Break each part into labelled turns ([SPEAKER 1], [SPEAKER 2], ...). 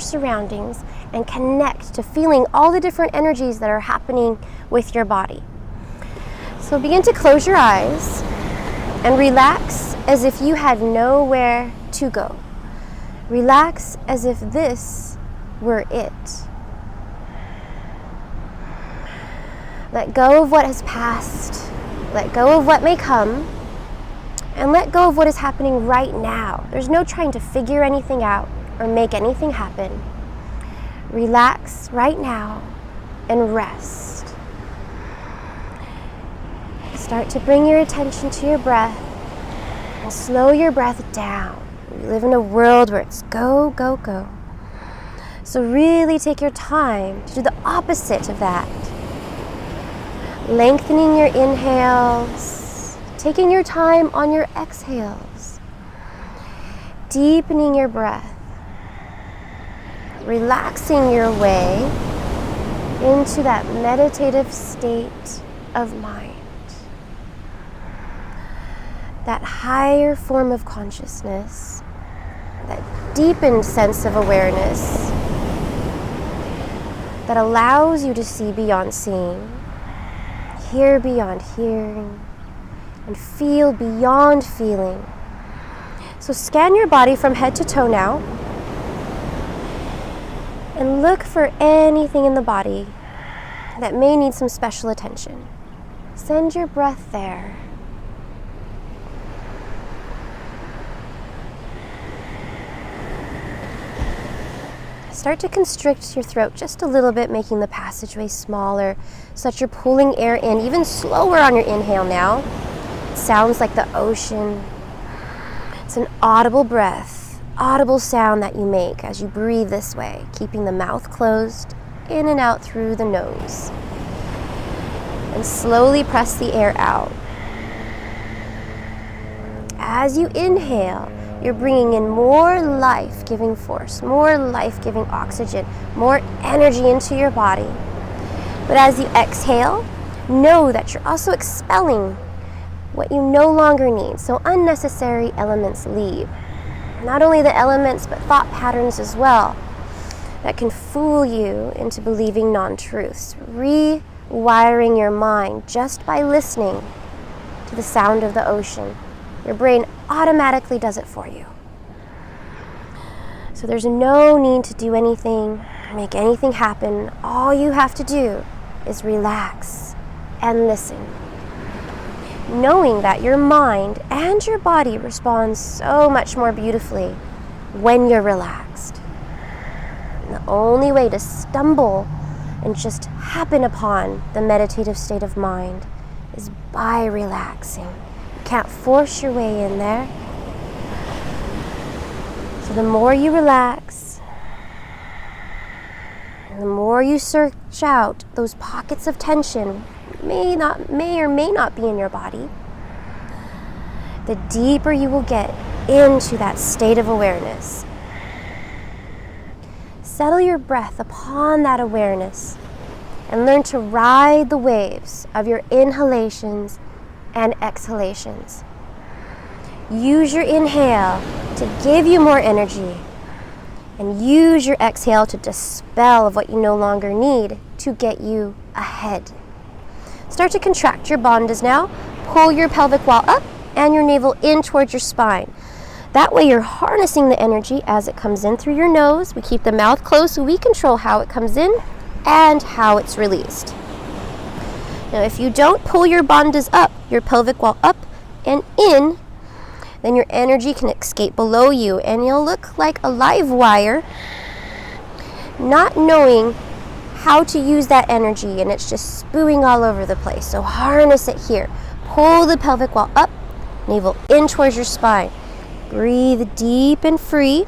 [SPEAKER 1] surroundings and connect to feeling all the different energies that are happening with your body. So begin to close your eyes and relax as if you had nowhere to go. Relax as if this were it. Let go of what has passed. Let go of what may come. And let go of what is happening right now. There's no trying to figure anything out or make anything happen. Relax right now and rest. Start to bring your attention to your breath and slow your breath down. We live in a world where it's go, go, go. So really take your time to do the opposite of that. Lengthening your inhales, taking your time on your exhales, deepening your breath, relaxing your way into that meditative state of mind. That higher form of consciousness, that deepened sense of awareness that allows you to see beyond seeing, hear beyond hearing, and feel beyond feeling. So scan your body from head to toe now and look for anything in the body that may need some special attention. Send your breath there. Start to constrict your throat just a little bit, making the passageway smaller so that you're pulling air in even slower on your inhale now. It sounds like the ocean. It's an audible breath, audible sound that you make as you breathe this way, keeping the mouth closed, in and out through the nose. And slowly press the air out. As you inhale, you're bringing in more life-giving force, more life-giving oxygen, more energy into your body. But as you exhale, know that you're also expelling what you no longer need. So unnecessary elements leave. Not only the elements, but thought patterns as well that can fool you into believing non-truths. Rewiring your mind just by listening to the sound of the ocean. Your brain automatically does it for you. So there's no need to do anything, make anything happen. All you have to do is relax and listen, knowing that your mind and your body respond so much more beautifully when you're relaxed. And the only way to stumble and just happen upon the meditative state of mind is by relaxing. Can't force your way in there. So the more you relax, and the more you search out those pockets of tension, may or may not be in your body, the deeper you will get into that state of awareness. Settle your breath upon that awareness and learn to ride the waves of your inhalations and exhalations. Use your inhale to give you more energy, and use your exhale to dispel of what you no longer need to get you ahead. Start to contract your bandhas now. Pull your pelvic wall up and your navel in towards your spine. That way you're harnessing the energy as it comes in through your nose. We keep the mouth closed so we control how it comes in and how it's released. Now, if you don't pull your bandhas up, your pelvic wall up and in, then your energy can escape below you and you'll look like a live wire, not knowing how to use that energy, and it's just spewing all over the place. So harness it here. Pull the pelvic wall up, navel in towards your spine. Breathe deep and free.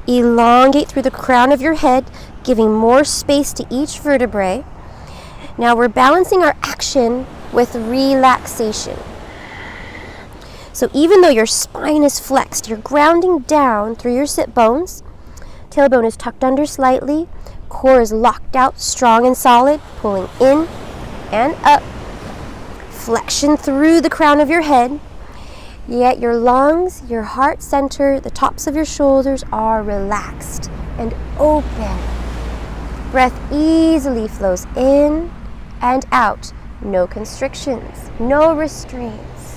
[SPEAKER 1] Elongate through the crown of your head, giving more space to each vertebrae. Now we're balancing our action with relaxation. So even though your spine is flexed, you're grounding down through your sit bones. Tailbone is tucked under slightly. Core is locked out, strong and solid, pulling in and up. Flexion through the crown of your head. Yet your lungs, your heart center, the tops of your shoulders are relaxed. and open. Breath easily flows in and out. No constrictions, no restraints,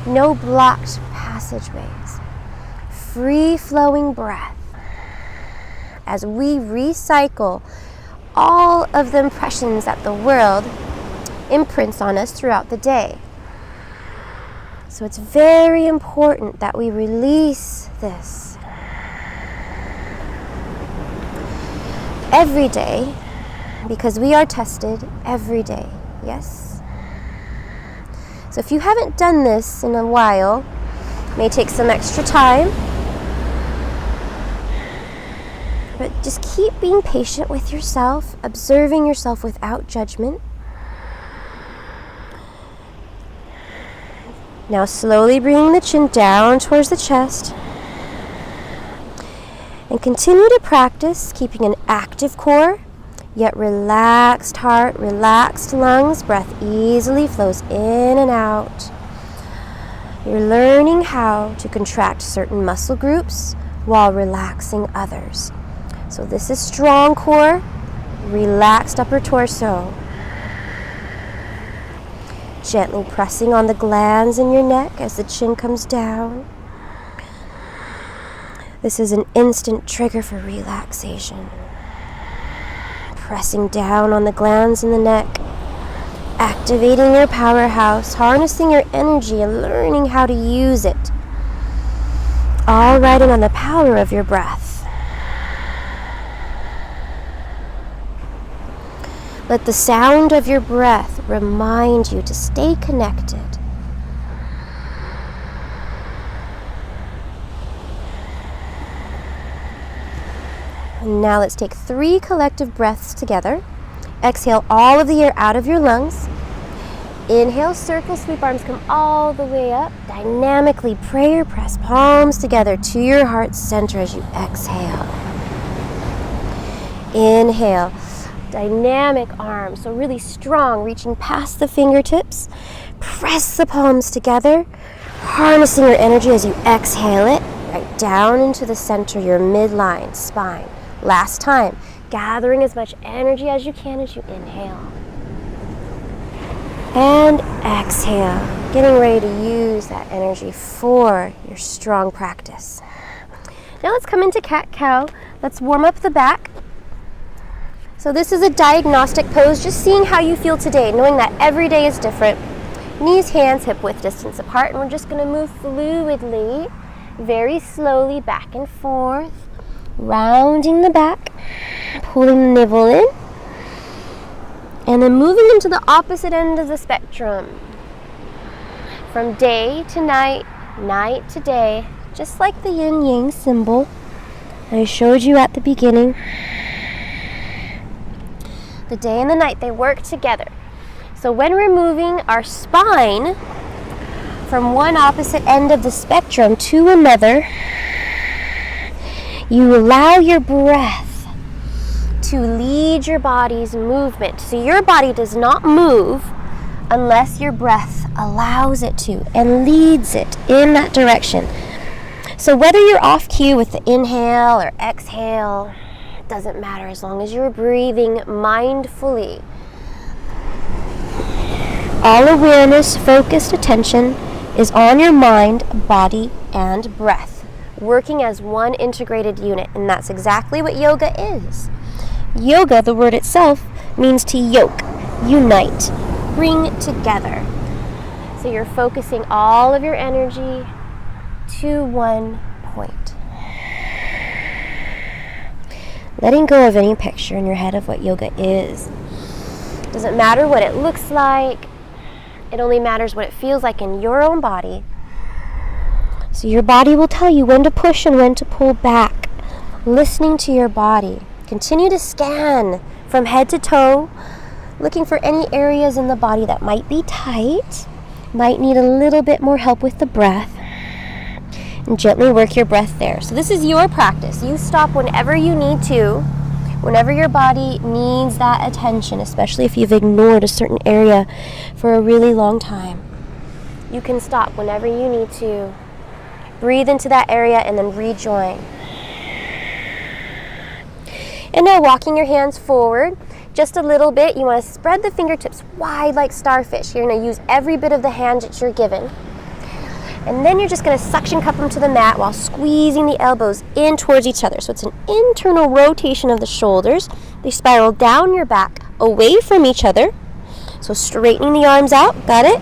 [SPEAKER 1] no blocked passageways. Free-flowing breath as we recycle all of the impressions that the world imprints on us throughout the day. So it's very important that we release this every day, because we are tested every day, yes? So if you haven't done this in a while, it may take some extra time, but just keep being patient with yourself, observing yourself without judgment. Now slowly bringing the chin down towards the chest. And continue to practice keeping an active core, yet relaxed heart, relaxed lungs. Breath easily flows in and out. You're learning how to contract certain muscle groups while relaxing others. So this is strong core, relaxed upper torso. Gently pressing on the glands in your neck as the chin comes down. This is an instant trigger for relaxation. Pressing down on the glands in the neck, activating your powerhouse, harnessing your energy and learning how to use it. All riding on the power of your breath. Let the sound of your breath remind you to stay connected. And now let's take 3 collective breaths together. Exhale all of the air out of your lungs. Inhale, circle, sweep arms, come all the way up. Dynamically prayer, press palms together to your heart center as you exhale. Inhale. Dynamic arms, so really strong, reaching past the fingertips. Press the palms together, harnessing your energy as you exhale it right down into the center, your midline, spine. Last time, gathering as much energy as you can as you inhale. And exhale, getting ready to use that energy for your strong practice. Now let's come into cat-cow. Let's warm up the back. So this is a diagnostic pose, just seeing how you feel today, knowing that every day is different. Knees, hands, hip width distance apart, and we're just going to move fluidly, very slowly back and forth, rounding the back, pulling the navel in, and then moving into the opposite end of the spectrum. From day to night, night to day, just like the yin-yang symbol I showed you at the beginning. The day and the night, they work together. So when we're moving our spine from one opposite end of the spectrum to another, you allow your breath to lead your body's movement. So your body does not move unless your breath allows it to and leads it in that direction. So whether you're off cue with the inhale or exhale, doesn't matter as long as you're breathing mindfully. All awareness, focused attention is on your mind, body, and breath, working as one integrated unit, and that's exactly what yoga is. Yoga, the word itself, means to yoke, unite, bring together. So you're focusing all of your energy to one point. Letting go of any picture in your head of what yoga is. Doesn't matter what it looks like. It only matters what it feels like in your own body. So your body will tell you when to push and when to pull back. Listening to your body. Continue to scan from head to toe, looking for any areas in the body that might be tight, might need a little bit more help with the breath. And gently work your breath there. So this is your practice. You stop whenever you need to, whenever your body needs that attention, especially if you've ignored a certain area for a really long time. You can stop whenever you need to. Breathe into that area and then rejoin. And now walking your hands forward just a little bit. You want to spread the fingertips wide like starfish. You're going to use every bit of the hand that you're given. And then you're just going to suction cup them to the mat while squeezing the elbows in towards each other. So it's an internal rotation of the shoulders. They spiral down your back, away from each other. So straightening the arms out, got it?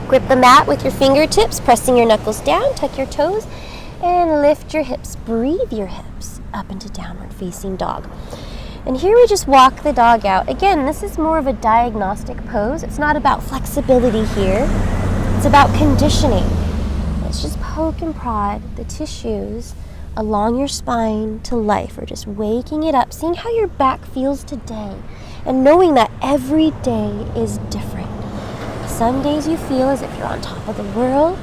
[SPEAKER 1] Grip the mat with your fingertips, pressing your knuckles down, tuck your toes, and lift your hips. Breathe your hips up into downward facing dog. And here we just walk the dog out. Again, this is more of a diagnostic pose. It's not about flexibility here. It's about conditioning. Let's just poke and prod the tissues along your spine to life. We're just waking it up, seeing how your back feels today, and knowing that every day is different. Some days you feel as if you're on top of the world,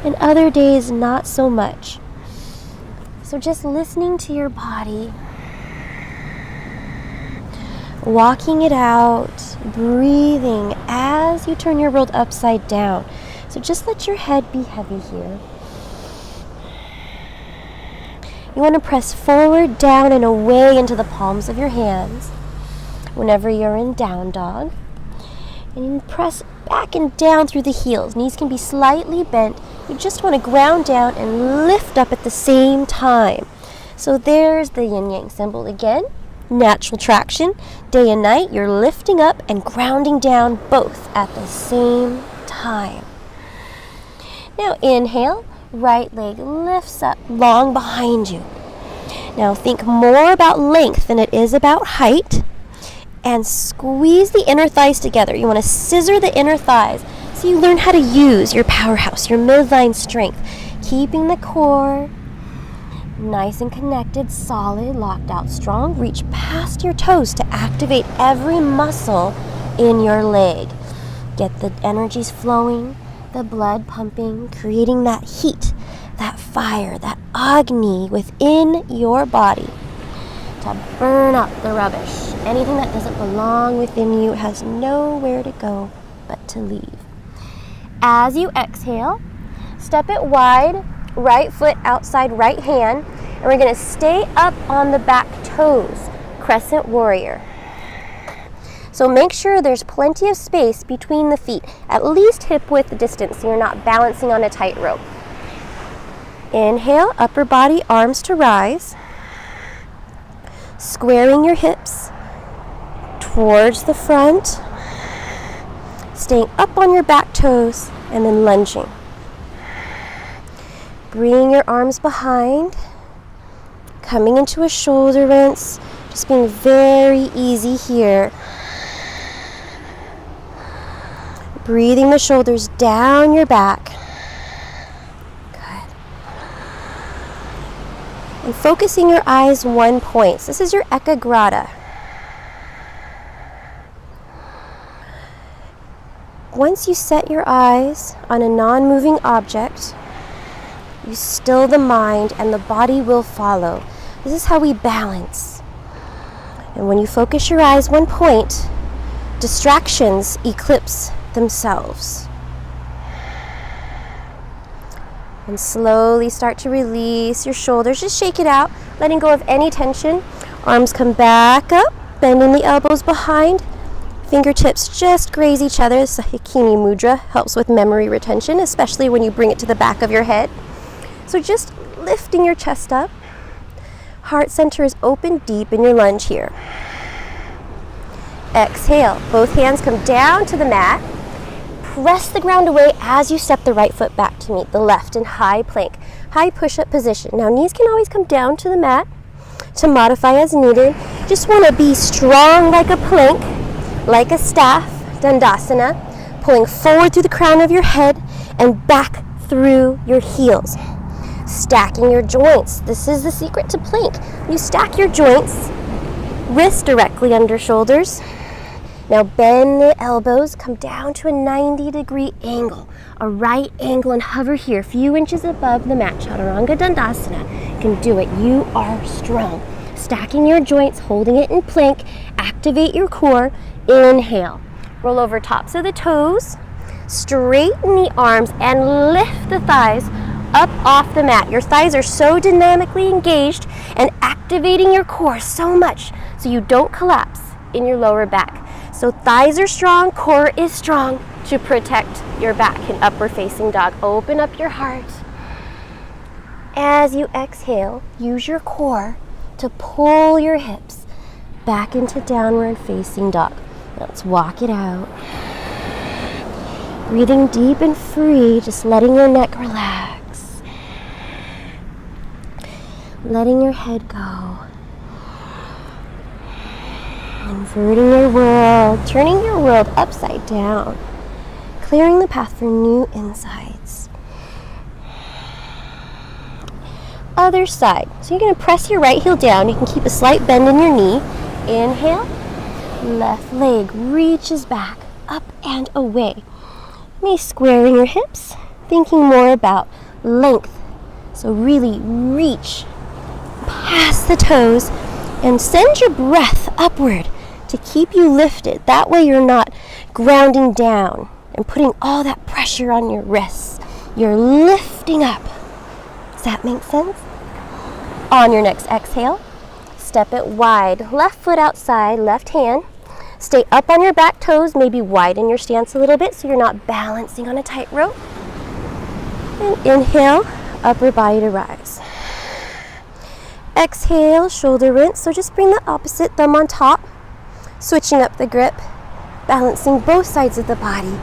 [SPEAKER 1] and other days not so much. So just listening to your body, walking it out, breathing as you turn your world upside down. So just let your head be heavy here. You want to press forward, down, and away into the palms of your hands whenever you're in down dog. And press back and down through the heels. Knees can be slightly bent. You just want to ground down and lift up at the same time. So there's the yin-yang symbol again. Natural traction. Day and night, you're lifting up and grounding down both at the same time. Now inhale, right leg lifts up long behind you. Now think more about length than it is about height, and squeeze the inner thighs together. You want to scissor the inner thighs so you learn how to use your powerhouse, your midline strength, keeping the core nice and connected, solid, locked out strong. Reach past your toes to activate every muscle in your leg. Get the energies flowing, the blood pumping, creating that heat, that fire, that Agni within your body to burn up the rubbish. Anything that doesn't belong within you has nowhere to go but to leave. As you exhale, step it wide, right foot outside right hand, and we're going to stay up on the back toes, crescent warrior. So make sure there's plenty of space between the feet, at least hip width distance, so you're not balancing on a tightrope. Inhale, upper body, arms to rise. Squaring your hips towards the front. Staying up on your back toes and then lunging. Bringing your arms behind. Coming into a shoulder rinse. Just being very easy here. Breathing the shoulders down your back. Good. And focusing your eyes one point. This is your ekagrata. Once you set your eyes on a non-moving object, you still the mind and the body will follow. This is how we balance. And when you focus your eyes one point, distractions eclipse themselves. And slowly start to release your shoulders. Just shake it out, letting go of any tension. Arms come back up, bending the elbows behind. Fingertips just graze each other. This Hakini Mudra helps with memory retention, especially when you bring it to the back of your head. So just lifting your chest up. Heart center is open deep in your lunge here. Exhale. Both hands come down to the mat. Press the ground away as you step the right foot back to meet the left in high plank, high push-up position. Now knees can always come down to the mat to modify as needed. Just want to be strong like a plank, like a staff, Dandasana, pulling forward through the crown of your head and back through your heels. Stacking your joints. This is the secret to plank. You stack your joints, wrists directly under shoulders. Now bend the elbows, come down to a 90-degree angle, a right angle, and hover here, a few inches above the mat. Chaturanga Dandasana. You can do it. You are strong. Stacking your joints, holding it in plank. Activate your core. Inhale. Roll over tops of the toes. Straighten the arms and lift the thighs up off the mat. Your thighs are so dynamically engaged and activating your core so much so you don't collapse in your lower back. So thighs are strong, core is strong to protect your back in upward facing dog. Open up your heart. As you exhale, use your core to pull your hips back into downward facing dog. Let's walk it out. Breathing deep and free, just letting your neck relax. Letting your head go. Inverting your world, turning your world upside down. Clearing the path for new insights. Other side. So you're going to press your right heel down. You can keep a slight bend in your knee. Inhale. Left leg reaches back, up and away. Maybe squaring your hips, thinking more about length. So really reach past the toes and send your breath upward to keep you lifted. That way you're not grounding down and putting all that pressure on your wrists. You're lifting up. Does that make sense? On your next exhale, step it wide. Left foot outside, left hand. Stay up on your back toes, maybe widen your stance a little bit so you're not balancing on a tightrope. And inhale, upper body to rise. Exhale, shoulder rinse. So just bring the opposite thumb on top, switching up the grip, balancing both sides of the body.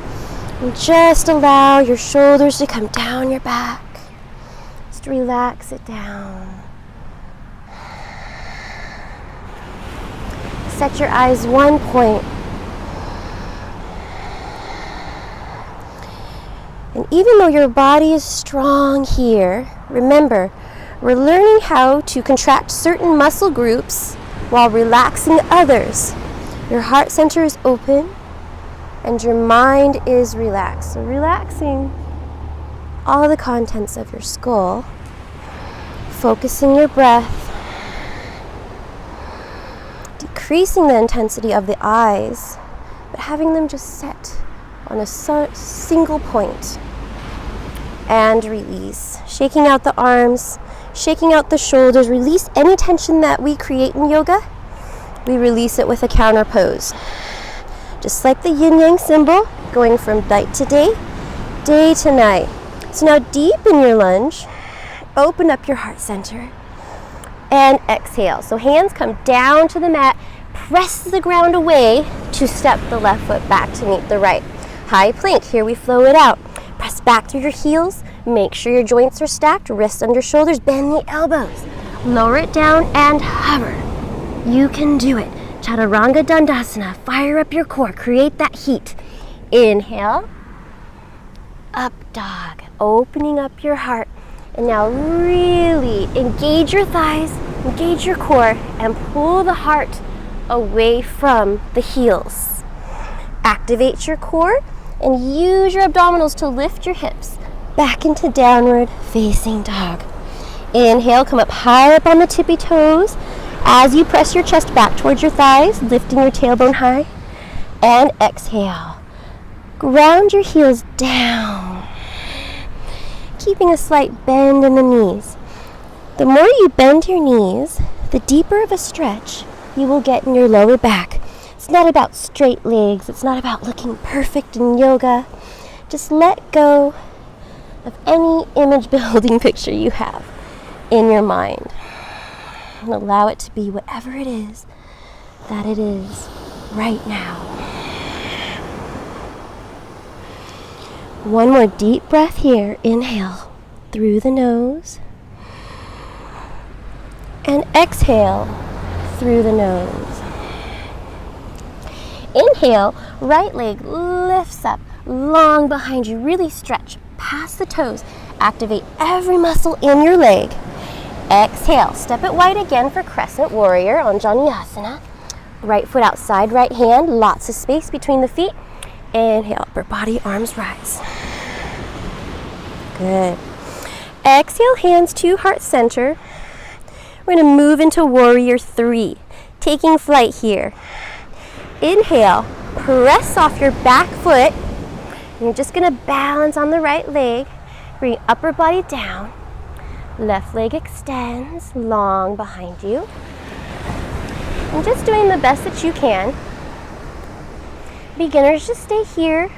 [SPEAKER 1] And just allow your shoulders to come down your back. Just relax it down. Set your eyes one point. And even though your body is strong here, remember, we're learning how to contract certain muscle groups while relaxing others. Your heart center is open and your mind is relaxed. So relaxing all the contents of your skull, focusing your breath, decreasing the intensity of the eyes, but having them just set on a single point. And release. Shaking out the arms, shaking out the shoulders. Release any tension that we create in yoga. We release it with a counter pose. Just like the yin-yang symbol, going from night to day, day to night. So now deep in your lunge, open up your heart center and exhale. So hands come down to the mat, press the ground away to step the left foot back to meet the right. High plank, here we flow it out. Press back through your heels, make sure your joints are stacked, wrists under shoulders, bend the elbows. Lower it down and hover. You can do it. Chaturanga Dandasana, fire up your core, create that heat. Inhale, up dog, opening up your heart. And now really engage your thighs, engage your core, and pull the heart away from the heels. Activate your core and use your abdominals to lift your hips back into downward facing dog. Inhale, come up high up on the tippy toes as you press your chest back towards your thighs, lifting your tailbone high. And exhale. Ground your heels down, keeping a slight bend in the knees. The more you bend your knees, the deeper of a stretch you will get in your lower back. It's not about straight legs. It's not about looking perfect in yoga. Just let go of any image building picture you have in your mind and allow it to be whatever it is that it is right now. One more deep breath here. Inhale through the nose and exhale through the nose. Inhale, right leg lifts up, long behind you. Really stretch past the toes. Activate every muscle in your leg. Exhale, step it wide again for Crescent Warrior on Janiyasana. Right foot outside, right hand, lots of space between the feet. Inhale, upper body, arms rise. Good. Exhale, hands to heart center. We're going to move into Warrior 3, taking flight here. Inhale, press off your back foot. You're just going to balance on the right leg. Bring upper body down. Left leg extends long behind you. And just doing the best that you can. Beginners, just stay here,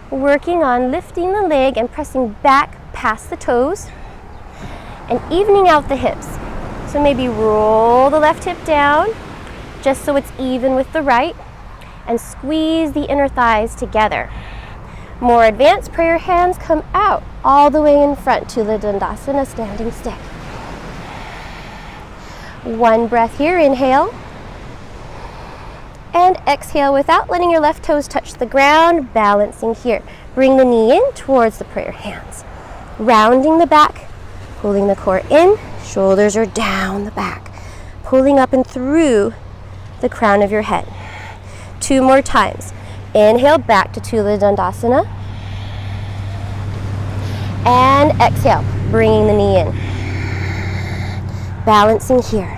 [SPEAKER 1] working on lifting the leg and pressing back past the toes and evening out the hips. So maybe roll the left hip down just so it's even with the right and squeeze the inner thighs together. More advanced prayer hands, come out all the way in front to the Dandasana standing stick. One breath here, inhale. And exhale without letting your left toes touch the ground, balancing here. Bring the knee in towards the prayer hands. Rounding the back, pulling the core in, shoulders are down the back. Pulling up and through the crown of your head. 2 more times. Inhale back to Tula Dandasana. And exhale, bringing the knee in. Balancing here.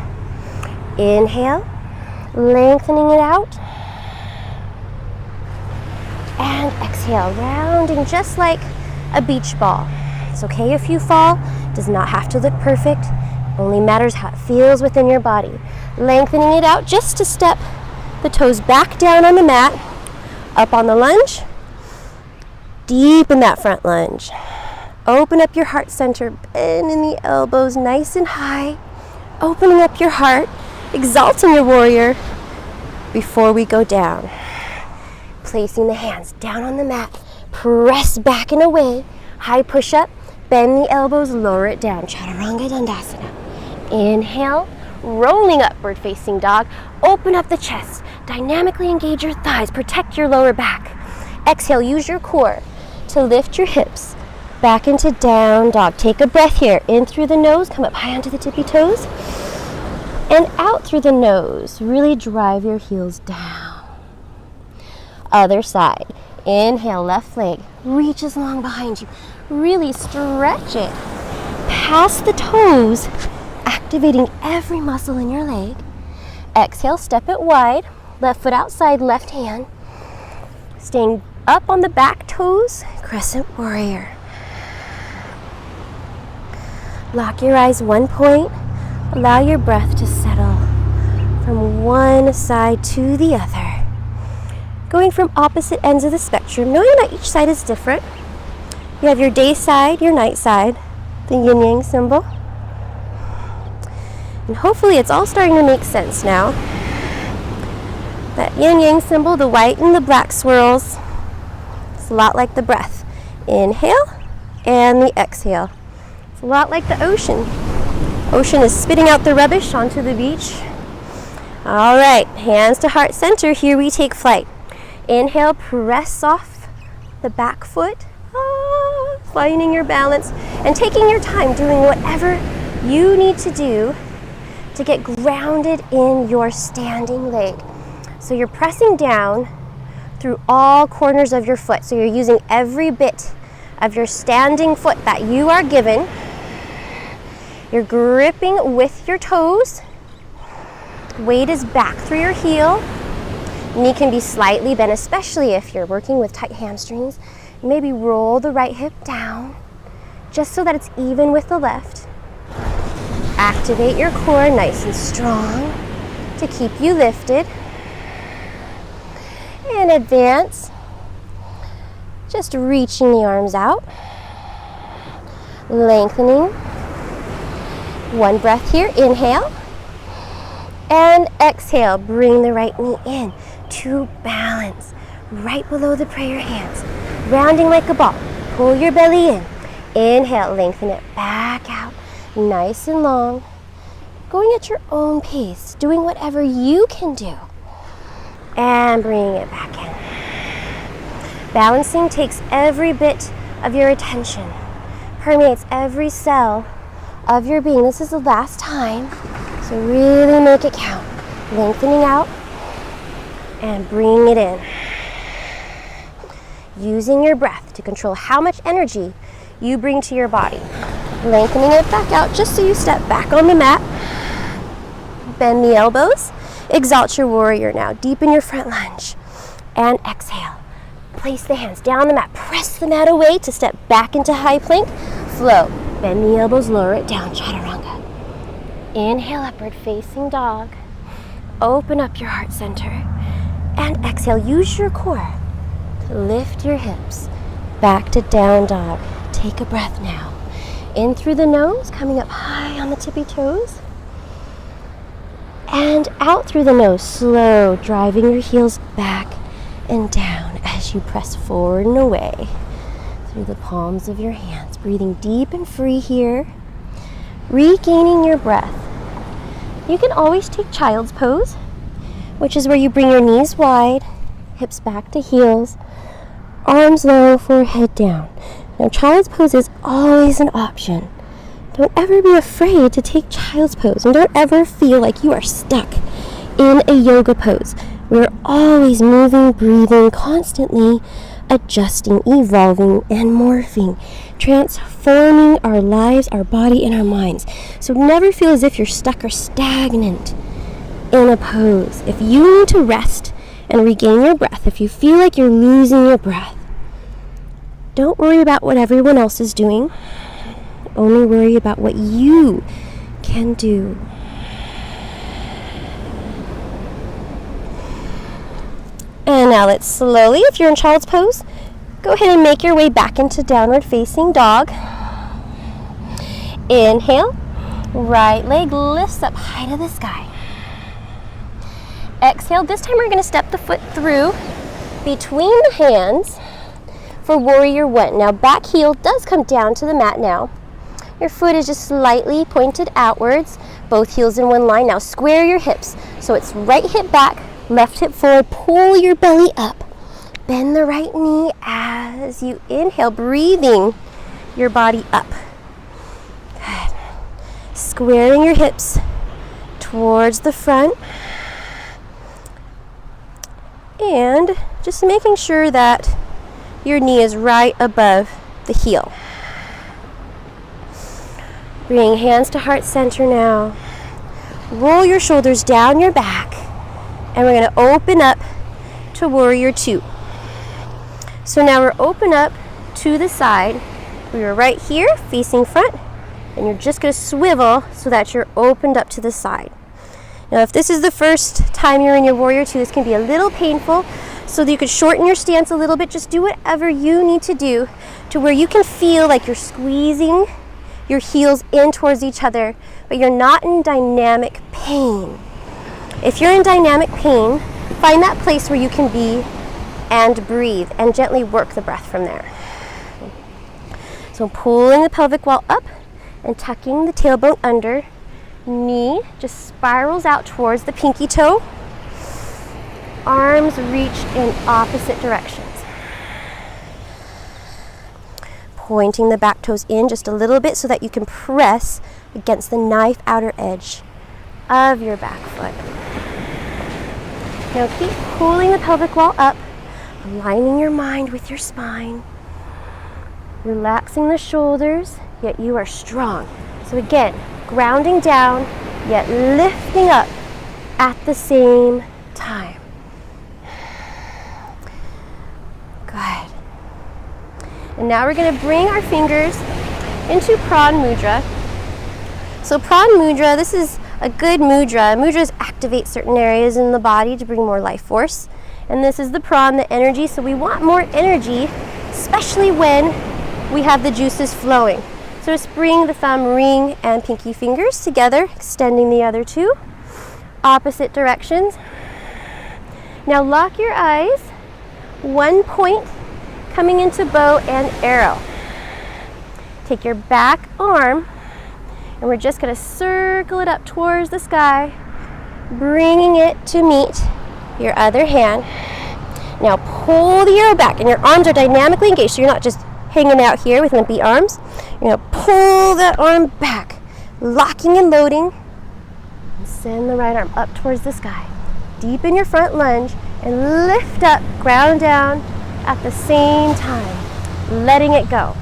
[SPEAKER 1] Inhale, lengthening it out. And exhale, rounding just like a beach ball. It's okay if you fall, does not have to look perfect, only matters how it feels within your body. Lengthening it out just to step the toes back down on the mat, up on the lunge, deep in that front lunge. Open up your heart center, bend in the elbows nice and high, opening up your heart, exalting your warrior before we go down. Placing the hands down on the mat, press back and away, high push up, bend the elbows, lower it down, Chaturanga Dandasana. Inhale, rolling upward facing dog, open up the chest, dynamically engage your thighs, protect your lower back. Exhale, use your core to lift your hips back into down dog. Take a breath here, in through the nose, come up high onto the tippy toes, and out through the nose. Really drive your heels down. Other side. Inhale, left leg reaches long behind you. Really stretch it past the toes, activating every muscle in your leg. Exhale, step it wide, left foot outside, left hand. Staying up on the back toes, crescent warrior. Lock your eyes, one point. Allow your breath to settle from one side to the other. Going from opposite ends of the spectrum, knowing that each side is different. You have your day side, your night side, the yin-yang symbol. And hopefully it's all starting to make sense now. That yin-yang symbol, the white and the black swirls, it's a lot like the breath. Inhale and the exhale. It's a lot like the ocean. Ocean is spitting out the rubbish onto the beach. All right, hands to heart center. Here we take flight. Inhale, press off the back foot, finding your balance and taking your time doing whatever you need to do to get grounded in your standing leg. So you're pressing down through all corners of your foot. So you're using every bit of your standing foot that you are given. You're gripping with your toes. Weight is back through your heel. Knee can be slightly bent, especially if you're working with tight hamstrings. Maybe roll the right hip down, just so that it's even with the left. Activate your core nice and strong to keep you lifted. And advance. Just reaching the arms out. Lengthening. One breath here, inhale. And exhale, bring the right knee in to balance. Right below the prayer hands. Rounding like a ball. Pull your belly in. Inhale, lengthen it back out. Nice and long. Going at your own pace. Doing whatever you can do. And bringing it back in. Balancing takes every bit of your attention. Permeates every cell of your being. This is the last time. So really make it count. Lengthening out. And bringing it in. Using your breath to control how much energy you bring to your body. Lengthening it back out just so you step back on the mat. Bend the elbows. Exalt your warrior now. Deepen your front lunge. And exhale. Place the hands down the mat. Press the mat away to step back into high plank. Float. Bend the elbows, lower it down, chaturanga. Inhale, upward facing dog. Open up your heart center. And exhale, use your core to lift your hips back to down dog. Take a breath now. In through the nose, coming up high on the tippy toes. And out through the nose, slow, driving your heels back and down as you press forward and away through the palms of your hands. Breathing deep and free here. Regaining your breath. You can always take child's pose, which is where you bring your knees wide, hips back to heels, arms low, forehead down. Now, child's pose is always an option. Don't ever be afraid to take child's pose, and don't ever feel like you are stuck in a yoga pose. We're always moving, breathing, constantly adjusting, evolving, and morphing, transforming our lives, our body, and our minds. So never feel as if you're stuck or stagnant in a pose. If you need to rest and regain your breath, if you feel like you're losing your breath, don't worry about what everyone else is doing. Only worry about what you can do. And now let's slowly, if you're in child's pose, go ahead and make your way back into downward facing dog. Inhale, right leg lifts up high to the sky. Exhale, this time we're going to step the foot through between the hands for warrior one. Now back heel does come down to the mat now. Your foot is just slightly pointed outwards, both heels in one line. Now square your hips. So it's right hip back, left hip forward, pull your belly up. Bend the right knee as you inhale, breathing your body up. Good. Squaring your hips towards the front. And just making sure that your knee is right above the heel. Bring hands to heart center now. Roll your shoulders down your back. And we're going to open up to warrior two. So now we're open up to the side. We are right here facing front. And you're just going to swivel so that you're opened up to the side. Now if this is the first time you're in your warrior two, this can be a little painful. So that you could shorten your stance a little bit. Just do whatever you need to do to where you can feel like you're squeezing your heels in towards each other, but you're not in dynamic pain. If you're in dynamic pain, find that place where you can be and breathe and gently work the breath from there. So pulling the pelvic wall up and tucking the tailbone under. Knee just spirals out towards the pinky toe. Arms reach in opposite directions. Pointing the back toes in just a little bit so that you can press against the knife outer edge of your back foot. Now keep pulling the pelvic wall up, aligning your mind with your spine, relaxing the shoulders, yet you are strong. So again, grounding down, yet lifting up at the same time. Good. And now we're going to bring our fingers into Pran Mudra. So Pran Mudra, this is a good mudra. Mudras activate certain areas in the body to bring more life force. And this is the Pran, the energy. So we want more energy, especially when we have the juices flowing. So just bring the thumb, ring, and pinky fingers together, extending the other two, opposite directions. Now lock your eyes, one point coming into bow and arrow. Take your back arm, and we're just going to circle it up towards the sky, bringing it to meet your other hand. Now pull the arrow back, and your arms are dynamically engaged, so you're not just hanging out here with limpy arms. You're going to pull that arm back, locking and loading, and send the right arm up towards the sky. Deepen your front lunge and lift up, ground down at the same time, letting it go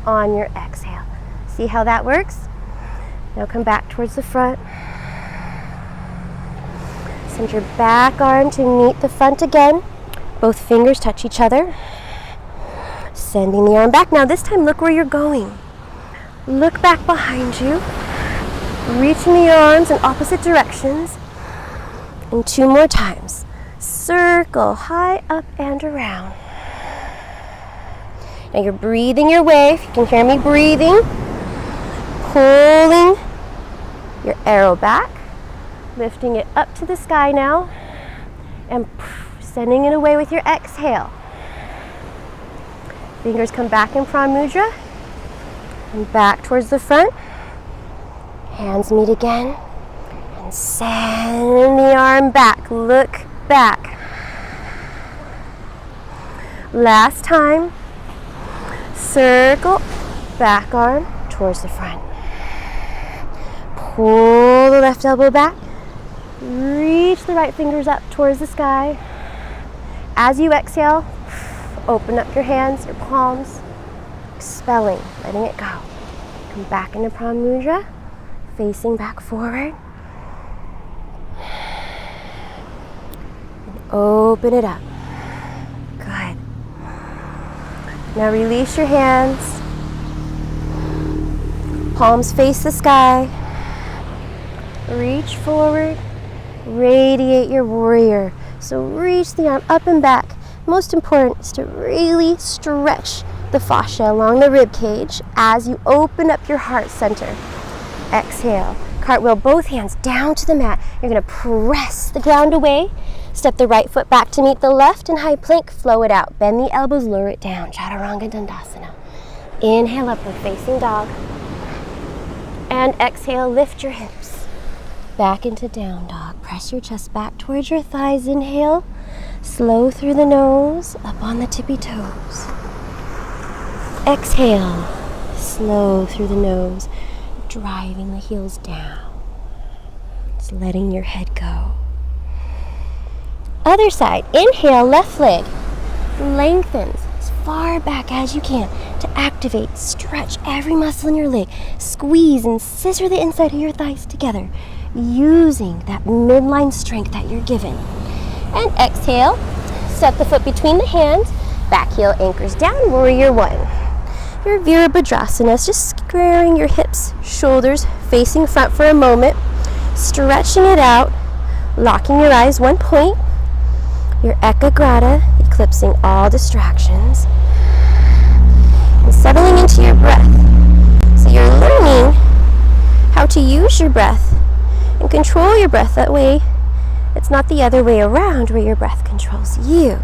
[SPEAKER 1] on your exhale. See how that works? Now come back towards the front. Send your back arm to meet the front again. Both fingers touch each other. Sending the arm back. Now this time look where you're going. Look back behind you. Reaching the arms in opposite directions. And 2 more times. Circle high up and around. Now you're breathing your way. If you can hear me breathing. Pulling your arrow back. Lifting it up to the sky now. And sending it away with your exhale. Fingers come back in Prawn Mudra. And back towards the front. Hands meet again. And send the arm back. Look back. Last time. Circle. Back arm towards the front. Pull the left elbow back. Reach the right fingers up towards the sky. As you exhale, open up your hands, your palms, expelling, letting it go. Come back into Prawn Mudra, facing back forward. And open it up. Good. Now release your hands. Palms face the sky. Reach forward. Radiate your warrior. So reach the arm up and back. Most important is to really stretch the fascia along the rib cage as you open up your heart center. Exhale. Cartwheel both hands down to the mat. You're going to press the ground away. Step the right foot back to meet the left in high plank. Flow it out. Bend the elbows, lower it down. Chaturanga Dandasana. Inhale, upward facing dog. And exhale, lift your hips. Back into down dog. Press your chest back towards your thighs. Inhale. Slow through the nose, up on the tippy toes. Exhale. Slow through the nose, driving the heels down. Just letting your head go. Other side. Inhale, left leg lengthens as far back as you can to activate, stretch every muscle in your leg. Squeeze and scissor the inside of your thighs together, using that midline strength that you're given. And exhale, set the foot between the hands, back heel anchors down, warrior one. Your Virabhadrasana is just squaring your hips, shoulders facing front for a moment, stretching it out, locking your eyes, 1 point. Your Ekagrata, eclipsing all distractions, and settling into your breath. So you're learning how to use your breath and control your breath. That way, it's not the other way around where your breath controls you.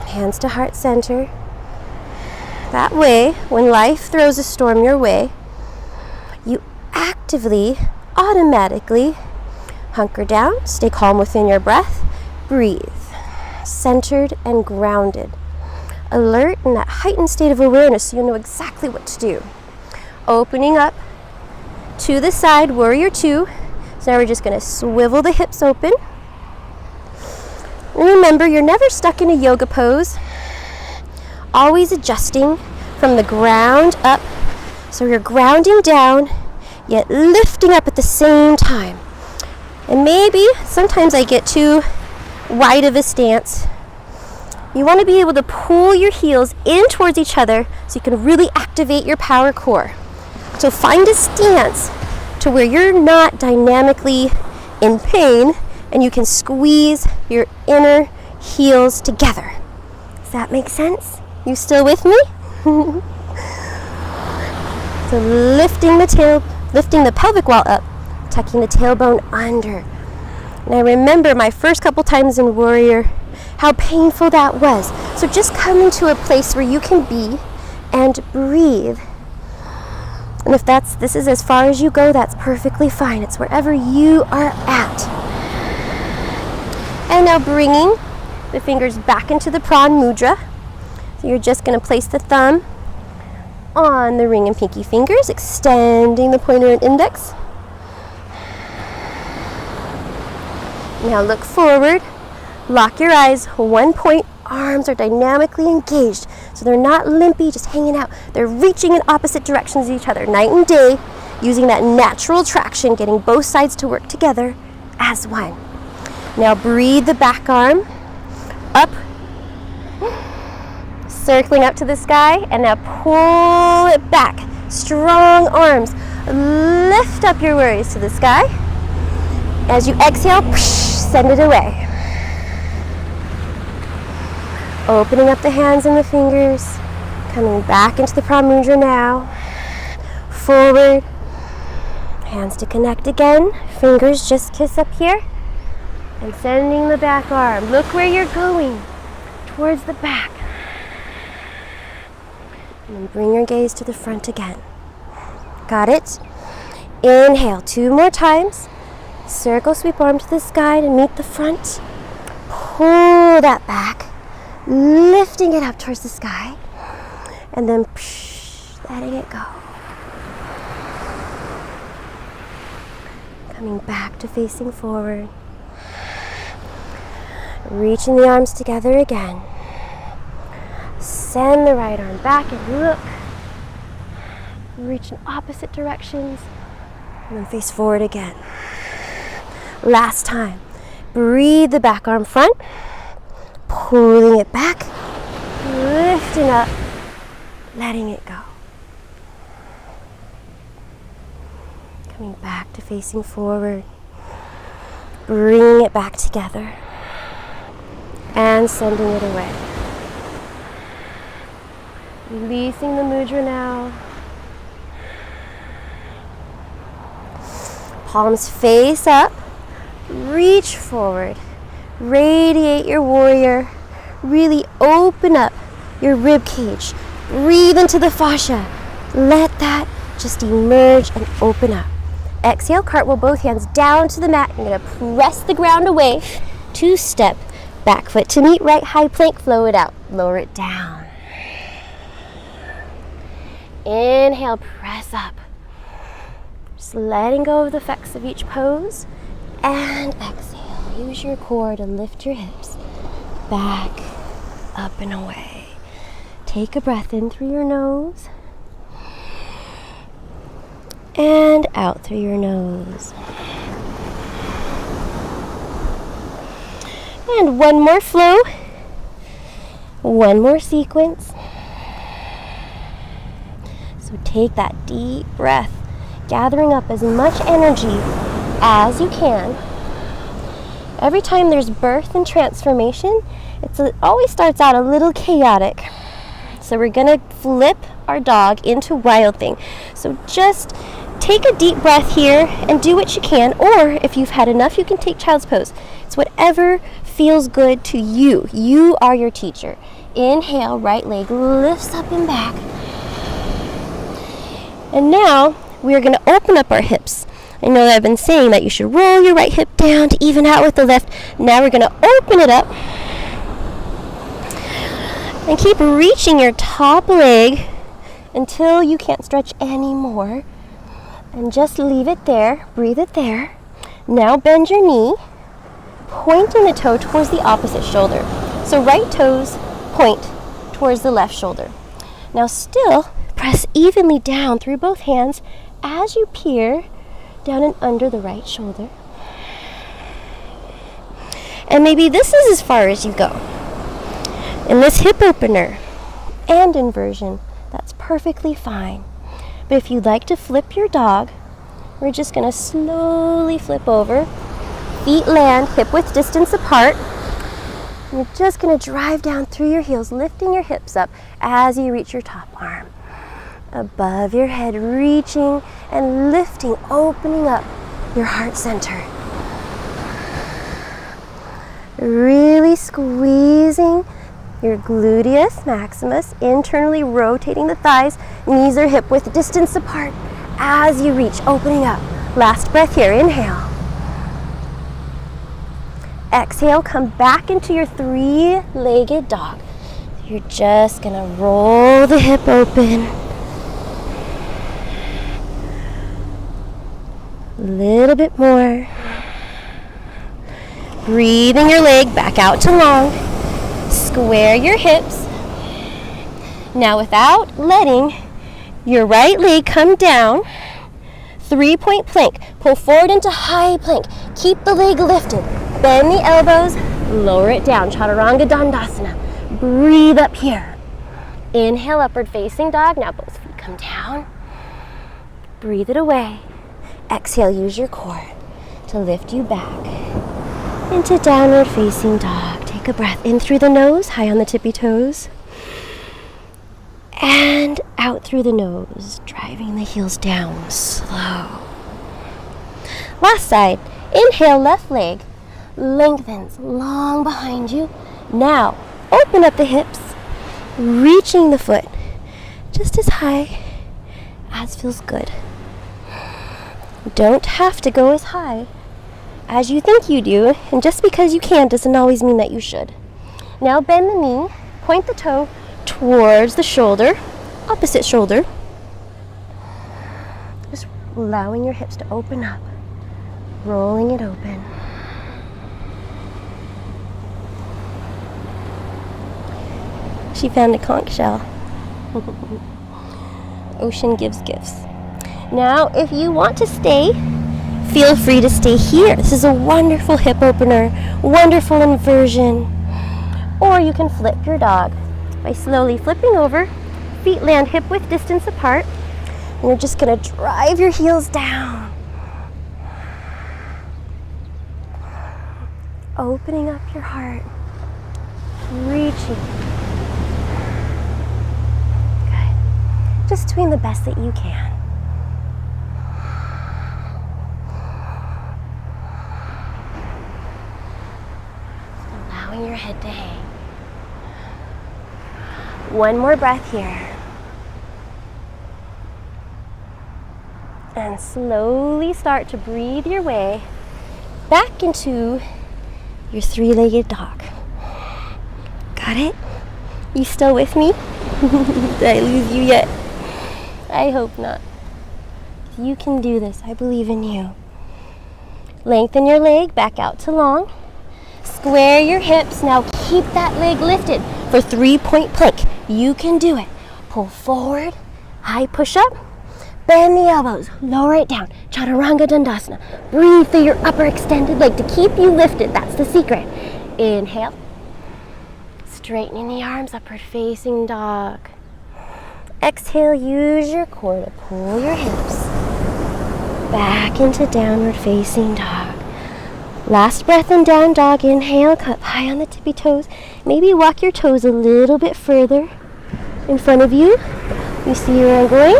[SPEAKER 1] Hands to heart center. That way, when life throws a storm your way, you actively, automatically hunker down, stay calm within your breath, breathe, centered and grounded. Alert in that heightened state of awareness so you know exactly what to do. Opening up to the side, warrior two. So now we're just going to swivel the hips open. And remember, you're never stuck in a yoga pose. Always adjusting from the ground up. So you're grounding down, yet lifting up at the same time. And maybe sometimes I get too wide of a stance. You want to be able to pull your heels in towards each other so you can really activate your power core. So find a stance to where you're not dynamically in pain and you can squeeze your inner heels together. Does that make sense? You still with me? So lifting the pelvic wall up, tucking the tailbone under. And I remember my first couple times in warrior, how painful that was. So just come into a place where you can be and breathe. And if this is as far as you go, that's perfectly fine. It's wherever you are at. And now bringing the fingers back into the Prawn Mudra. So you're just going to place the thumb on the ring and pinky fingers, extending the pointer and index. Now look forward, lock your eyes, 1 point, arms are dynamically engaged. So they're not limpy, just hanging out. They're reaching in opposite directions of each other, night and day, using that natural traction, getting both sides to work together as one. Now breathe the back arm up, circling up to the sky, and now pull it back. Strong arms. Lift up your worries to the sky. As you exhale, send it away. Opening up the hands and the fingers, coming back into the Pramudra now. Forward, hands to connect again, fingers just kiss up here, and sending the back arm. Look where you're going, towards the back. And then bring your gaze to the front again. Got it? Inhale, 2 more times. Circle, sweep arm to the sky to meet the front. Pull that back, lifting it up towards the sky, and then letting it go. Coming back to facing forward. Reaching the arms together again. Send the right arm back and look. Reach in opposite directions, and then face forward again. Last time. Breathe the back arm front, pulling it back, lifting up, letting it go. Coming back to facing forward, bringing it back together, and sending it away. Releasing the mudra now. Palms face up. Reach forward, radiate your warrior, really open up your rib cage, breathe into the fascia, let that just emerge and open up. Exhale, cartwheel both hands down to the mat. You're going to press the ground away, 2-step, back foot to meet, right high plank, flow it out, lower it down. Inhale, press up, just letting go of the effects of each pose. And exhale, use your core to lift your hips back, up and away. Take a breath in through your nose and out through your nose. And one more flow, one more sequence. So take that deep breath, gathering up as much energy as you can. Every time there's birth and transformation, it always starts out a little chaotic. So we're gonna flip our dog into Wild Thing. So just take a deep breath here and do what you can, or if you've had enough, you can take Child's Pose. It's whatever feels good to you. You are your teacher. Inhale, right leg lifts up and back. And now we're gonna open up our hips. I know that I've been saying that you should roll your right hip down to even out with the left. Now we're going to open it up and keep reaching your top leg until you can't stretch anymore. And just leave it there, breathe it there. Now bend your knee, pointing the toe towards the opposite shoulder. So right toes point towards the left shoulder. Now still press evenly down through both hands as you peer down and under the right shoulder. And maybe this is as far as you go. In this hip opener and inversion, that's perfectly fine. But if you'd like to flip your dog, we're just going to slowly flip over. Feet land hip width distance apart. You're just going to drive down through your heels, lifting your hips up as you reach your top arm. Above your head, reaching and lifting, opening up your heart center. Really squeezing your gluteus maximus, internally rotating the thighs, knees are hip width distance apart as you reach, opening up. Last breath here, inhale. Exhale, come back into your 3-legged dog. You're just gonna roll the hip open. A little bit more. Breathing your leg back out to long. Square your hips. Now without letting your right leg come down, 3-point plank. Pull forward into high plank. Keep the leg lifted. Bend the elbows, Lower it down, Chaturanga Dandasana. Breathe up here. Inhale, upward facing dog. Now both feet come down. Breathe it away. Exhale, use your core to lift you back into downward facing dog. Take a breath in through the nose, high on the tippy toes. And out through the nose, driving the heels down slow. Last side. Inhale, left leg lengthens long behind you. Now, open up the hips, reaching the foot just as high as feels good. Don't have to go as high as you think you do, and just because you can doesn't always mean that you should. Now bend the knee, point the toe towards the shoulder, opposite shoulder. Just allowing your hips to open up, rolling it open. She found a conch shell. Ocean gives gifts. Now, if you want to stay, feel free to stay here. This is a wonderful hip opener, wonderful inversion. Or you can flip your dog by slowly flipping over, feet land hip width distance apart, and you're just gonna drive your heels down. Opening up your heart, reaching. Just doing the best that you can. Allowing your head to hang. One more breath here. And slowly start to breathe your way back into your three-legged dog. Got it? You still with me? Did I lose you yet? I hope not. You can do this. I believe in you. Lengthen your leg back out to long. Square your hips. Now keep that leg lifted for 3-point plank. You can do it. Pull forward, high push up, bend the elbows, lower it down. Chaturanga Dandasana. Breathe through your upper extended leg to keep you lifted. That's the secret. Inhale. Straightening the arms, upward facing dog. Exhale, use your core to pull your hips back into downward facing dog. Last breath in down dog. Inhale, cut high on the tippy toes. Maybe walk your toes a little bit further in front of you. You see where I'm going?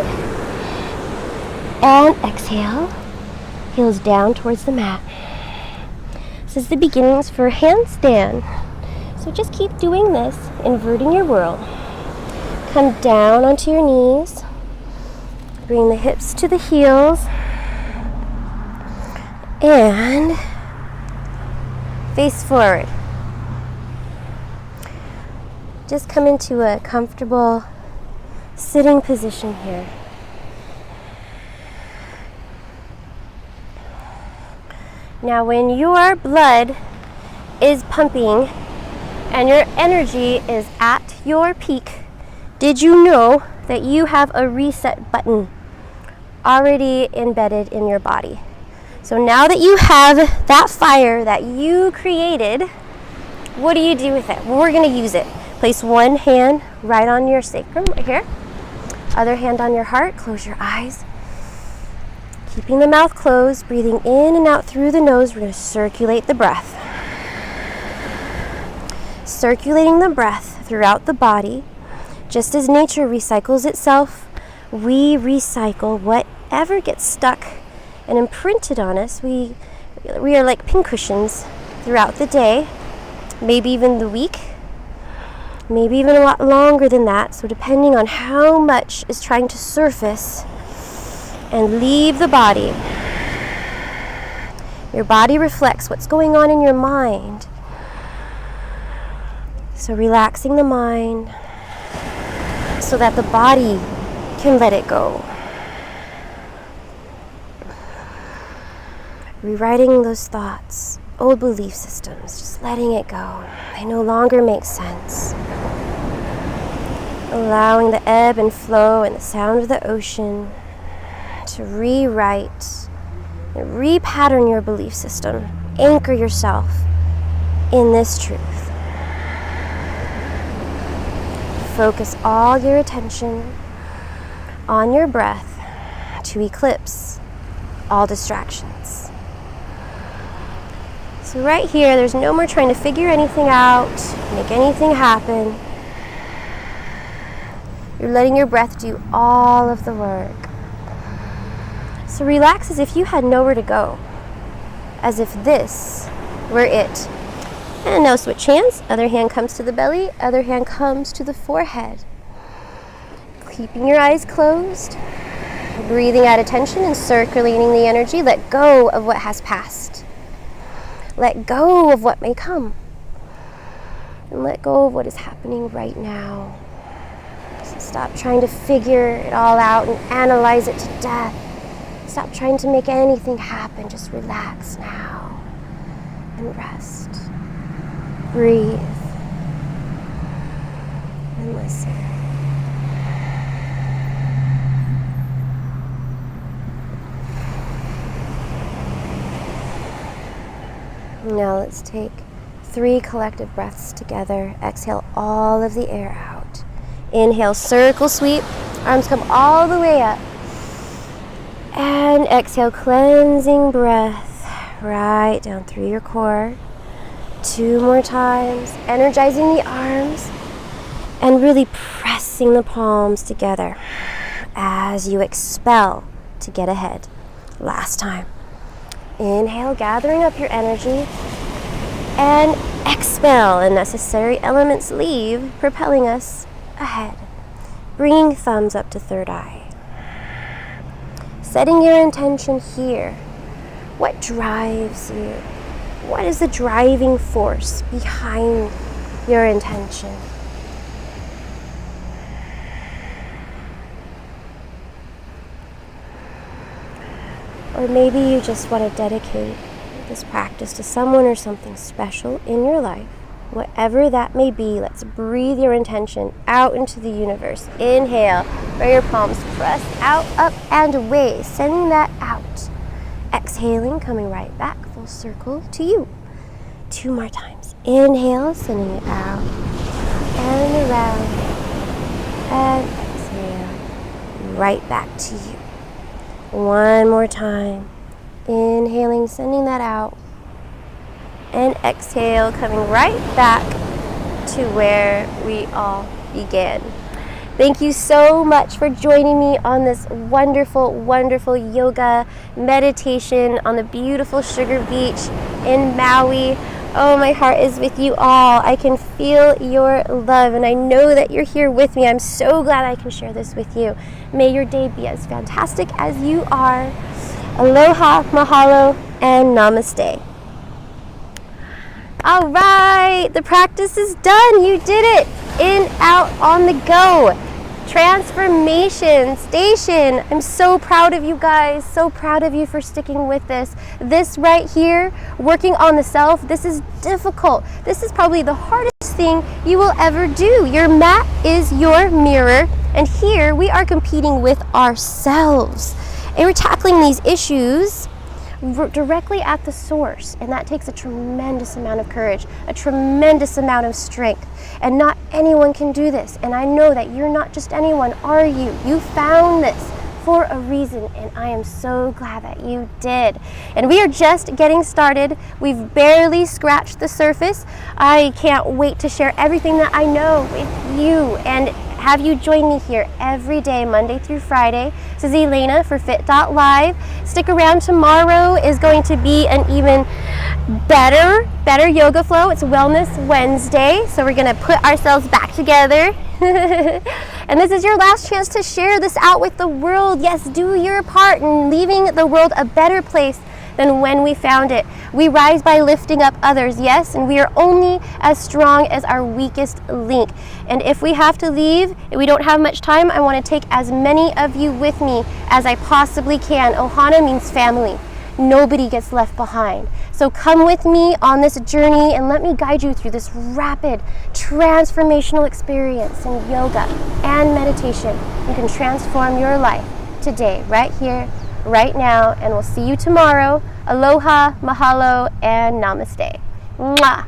[SPEAKER 1] And exhale, heels down towards the mat. This is the beginnings for handstand. So just keep doing this, inverting your world. Come down onto your knees. Bring the hips to the heels. And face forward. Just come into a comfortable sitting position here. Now when your blood is pumping and your energy is at your peak, did you know that you have a reset button already embedded in your body? So now that you have that fire that you created, what do you do with it? Well, we're going to use it. Place one hand right on your sacrum, right here. Other hand on your heart. Close your eyes. Keeping the mouth closed, breathing in and out through the nose, we're going to circulate the breath. Circulating the breath throughout the body. Just as nature recycles itself, we recycle whatever gets stuck and imprinted on us. We are like pincushions throughout the day, maybe even the week, maybe even a lot longer than that. So depending on how much is trying to surface and leave the body, your body reflects what's going on in your mind. So relaxing the mind so that the body can let it go. Rewriting those thoughts, old belief systems, just letting it go. They no longer make sense. Allowing the ebb and flow and the sound of the ocean to rewrite and repattern your belief system. Anchor yourself in this truth. Focus all your attention on your breath to eclipse all distractions. So right here, there's no more trying to figure anything out, make anything happen. You're letting your breath do all of the work. So relax as if you had nowhere to go, as if this were it. And now switch hands. Other hand comes to the belly, other hand comes to the forehead. Keeping your eyes closed, breathing out attention and circulating the energy. Let go of what has passed. Let go of what may come. And let go of what is happening right now. So stop trying to figure it all out and analyze it to death. Stop trying to make anything happen. Just relax now and rest. Breathe and listen. Now let's take 3 collective breaths together. Exhale all of the air out. Inhale, circle sweep. Arms come all the way up. And exhale, cleansing breath right down through your core. 2 more times, energizing the arms and really pressing the palms together as you expel to get ahead. Last time. Inhale, gathering up your energy, and expel, and necessary elements leave, propelling us ahead. Bringing thumbs up to third eye. Setting your intention here. What drives you? What is the driving force behind your intention? Or maybe you just want to dedicate this practice to someone or something special in your life. Whatever that may be, let's breathe your intention out into the universe. Inhale, where your palms press out, up, and away, sending that out. Exhaling, coming right back, full circle to you. 2 more times. Inhale, sending it out and around. And exhale, right back to you. 1 more time. Inhaling, sending that out. And exhale, coming right back to where we all began. Thank you so much for joining me on this wonderful, wonderful yoga meditation on the beautiful Sugar Beach in Maui. Oh, my heart is with you all. I can feel your love, and I know that you're here with me. I'm so glad I can share this with you. May your day be as fantastic as you are. Aloha, mahalo, and namaste. All right, the practice is done. You did it. In, out, on the go. Transformation station. I'm so proud of you guys. So proud of you for sticking with this. This right here, working on the self, this is difficult. This is probably the hardest thing you will ever do. Your mat is your mirror, and here we are competing with ourselves. And we're tackling these issues directly at the source, and that takes a tremendous amount of courage, a tremendous amount of strength, and not anyone can do this. And I know that you're not just anyone, are you? You found this for a reason, and I am so glad that you did. And we are just getting started. We've barely scratched the surface. I can't wait to share everything that I know with you and have you join me here every day, Monday through Friday. This is Elaina for Fit.live. Stick around. Tomorrow is going to be an even better yoga flow. It's Wellness Wednesday, so we're going to put ourselves back together. And this is your last chance to share this out with the world. Yes, do your part in leaving the world a better place than when we found it. We rise by lifting up others, yes, and we are only as strong as our weakest link. And if we have to leave, if we don't have much time, I want to take as many of you with me as I possibly can. Ohana means family. Nobody gets left behind. So come with me on this journey and let me guide you through this rapid transformational experience in yoga and meditation. You can transform your life today, right here, right now, and we'll see you tomorrow. Aloha, mahalo, and namaste. Mwah.